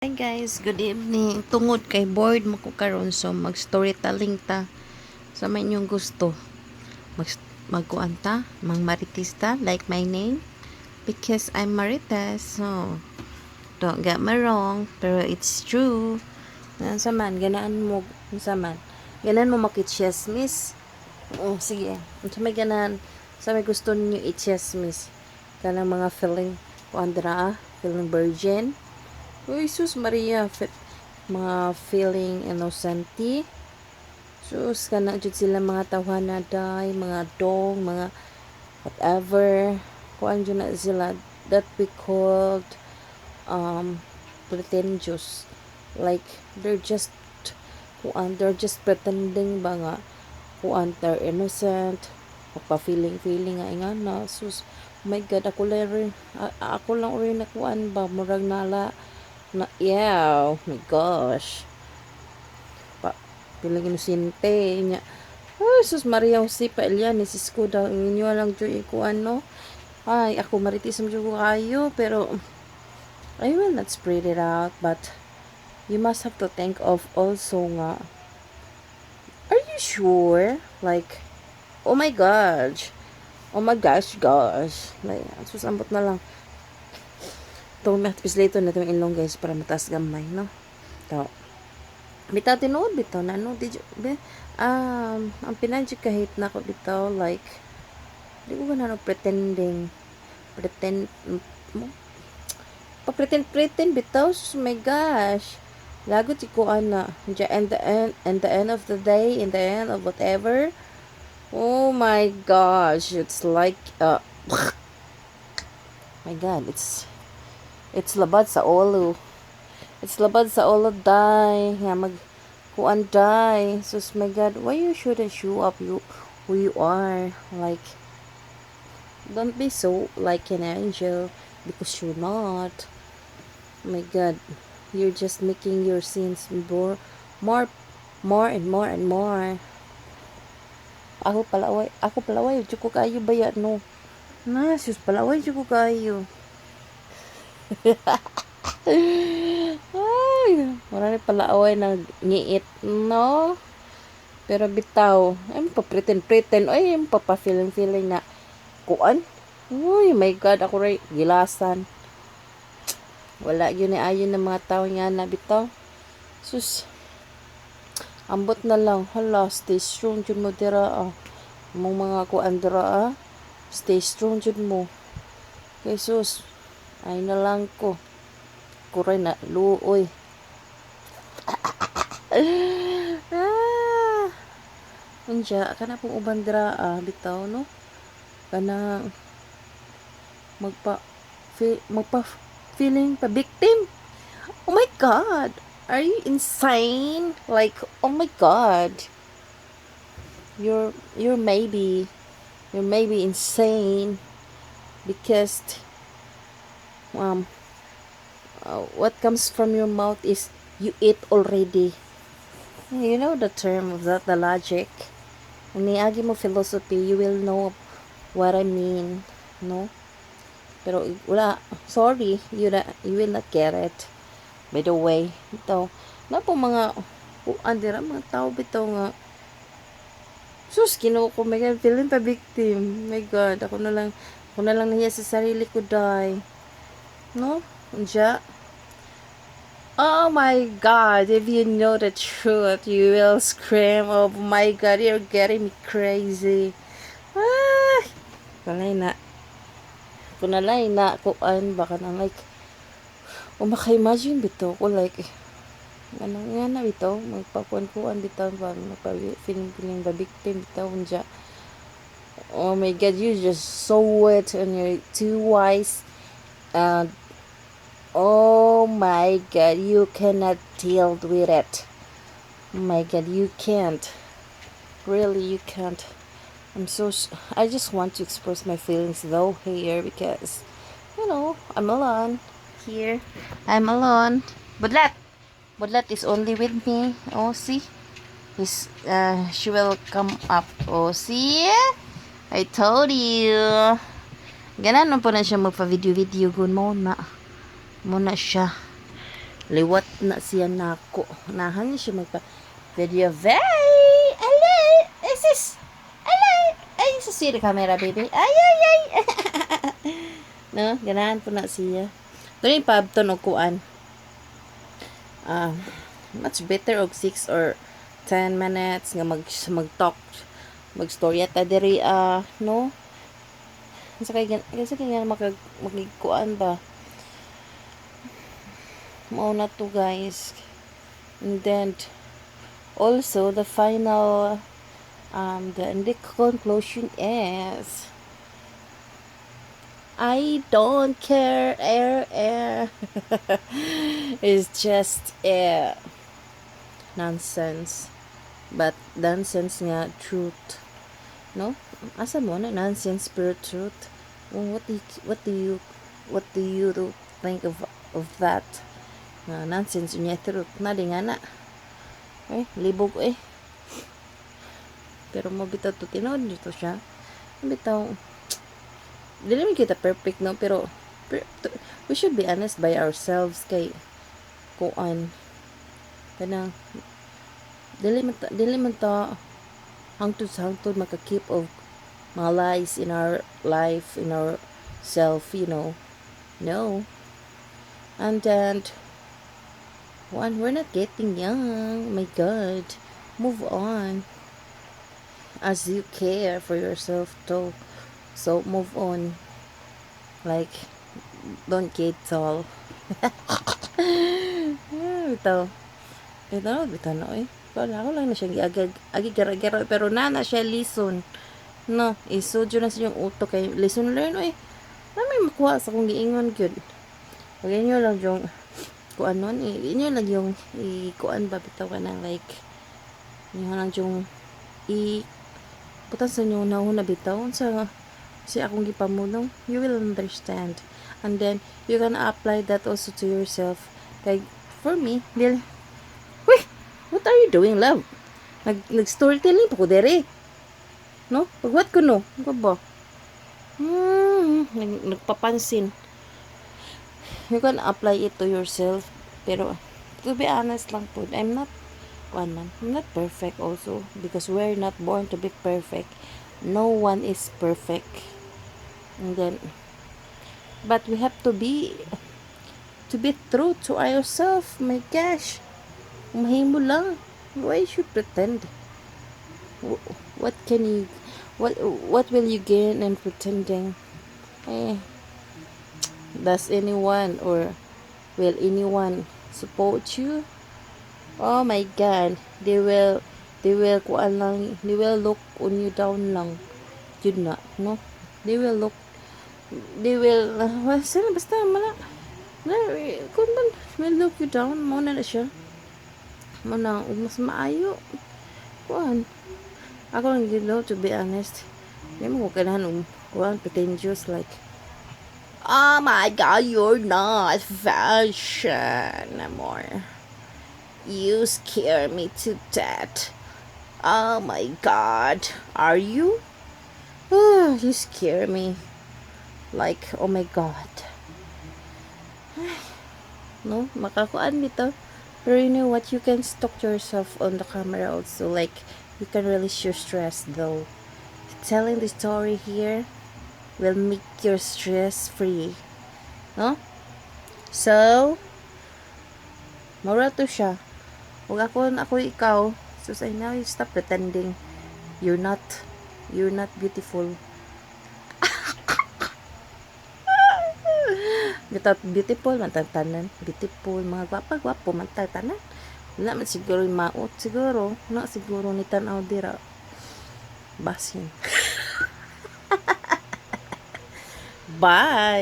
Hi guys, good evening. Tungod kay board mo ko karon so mag storytelling ta sa may inyong gusto. Mag magkuan ta, mang maritista like my name because I'm Marites. So don't get me wrong, pero it's true. Sa man ganaan mo sa man. Ganaan mo makichismis. Oh, sige. Sa may ganaan, sa may gusto niyo i-chismis. Kanang mga feeling kuan dira, feeling virgin. Oh, Jesus Maria, mga feeling innocenti. Sus, kana jud sila mga tawhana day, mga dong, mga whatever. Kuan jud na sila that we called pretentious. Like they're just pretending ba nga kuan they're innocent. Magpa-feeling nga ingana. Sus, oh my God, ako lang rin na kuan ba murag nala na, yeah, oh my gosh. Pa, pilang inosente niya. Ay, sus Maria Jose pa Elian, isis ko daw, inyo lang dyo ikuan, no? Ay, ako maritism dyo ko kayo, pero I will not spread it out, but you must have to think of also nga, are you sure? Like, oh my gosh. Oh my gosh. Like, sus, ambot na lang. Itong matpis later na itong inlong guys para mataas gamay, no? Ito. Bitaw tinuod bitaw na no did you, ang pinadyo kahit na ko bitaw like di ko na no mo pretend bitaw oh my gosh lagot si ko ana and the end of the day in the end of whatever, oh my gosh, it's like my god, it's labad sa ulo. It's labad sa ulo, day. Nga kuan, day. Sus, my God, why you shouldn't show up who you are? Like, don't be so like an angel because you're not. My God, you're just making your sins more, and more and more. Ako palaway, dyan ko kayo baya, no? Na, sus, palaway, dyan ko kayo. Ay, marami pala away na ngiit, no? Pero bitaw, ay pa-pretend, ay pa-feeling na kuan. Uy, my God, ako rin gilasan. Wala yun ni ayon ng mga tao nga na bitaw. Sus, ambot na lang. Hala, stay strong jud mo dira, ah. Mong mga kuan dira, ah. Stay strong jud mo. Kay sus, ay na lang ko. Kuray na luoy. Unya kana pong uban dira bitaw, no? Kana magpa feeling pa victim. Oh my God, are you insane? Like, oh my God, you're maybe insane because what comes from your mouth is you eat already. You know the term of that, the logic. Niagi mo philosophy, you will know what I mean, no? Pero wala, sorry, you will not get it. By the way, ito, na po mga andira mga tao bitaw nga. Sus, kinuha ko, my God, feeling pa victim. My God, ako na lang nahiya sa sarili ko, die. No? Unja, oh my God, if you know the truth, you will scream, oh my God, you're getting me crazy. Ah, kunalay na, kuan, baka na like, maka-imagine bito ko like, ano nga na bito, magpakuan-kuan bito, magpa-feeling ba victim bito, unja. Oh my God, you just so wet and you're too wise. Oh my God, you cannot deal with it. Oh my God, you can't. Really, you can't. I just want to express my feelings though here because, I'm alone here. I'm alone. Budlat is only with me. Oh, see? She will come up. Oh, see? I told you. Ganon po na siya magpa-video-video. Good muna. Muna siya. liwat na siya nako. Nahan niya siya magpa video. Very alay is alay ay sa siri camera baby ay ay ay no ganahan po na siya. Dili pabton og kuan. Much better og 6 or 10 minutes nga mag-talk mag-storya ta diri no kasi kaya magkuan ba mao na to guys. And then also the final the conclusion is I don't care air it's just nonsense, but nonsense nga truth, no? Asa mo na nonsense pero truth. What do you think of that? Nonsense unya truth na di nga na. Libog pero mo bitaw to tinod dito siya. Bitaw dili man kita perfect no pero we should be honest by ourselves kay kuan kanang dili man ta hangtod maka-keep of mga lies in our life, in our self, you know. No. And then we're not getting young. My God. Move on. As you care for yourself too. So move on. Like don't get tall. Bitaw na Wala ko lang na siya agi gara-gara pero na siya listen. No, isudyo na sa yung utok kay listen learn na may makuha sa kong giingon gyud. Pag inyo lang yung kuan nun inyo lang yung kuan ba bitaw ka na like inyo lang yung putan sa inyo na bitaw sa akong gipamulong, you will understand. And then you can apply that also to yourself. Like for me, what are you doing, love? Nag-storytelling pa ko dere. No? Pagwat ko no? Ano ba? Nagpapansin. You can apply it to yourself. Pero, to be honest lang po, I'm not perfect also. Because we're not born to be perfect. No one is perfect. And then, but we have to be true to ourselves. My gosh. Mahimo lang. Why you pretend? What will you gain in pretending? Does anyone or will anyone support you? Oh my God, they will kuan lang, they will look on you down lang. Yun na, no? They will look basta mala kung man will look you down mo na siya. Manang mas maayo kuan ako lang yun to be honest hindi mo ko kailangan kuan pretentious like oh my God you're not fashion anymore, you scare me to death, oh my God are you you scare me like oh my God no makakuan dito. Pero you know what, you can stalk yourself on the camera also, like you can release your stress though. Telling the story here will make your stress free, no? So mura to siya. Huwag ako ikaw, so I now you stop pretending you're not beautiful. Beautiful man tanan, beautiful mga gwapa-gwapo man tanan. Wala man siguro maot siguro, na siguro ni tanaw dira. Basin. Bye.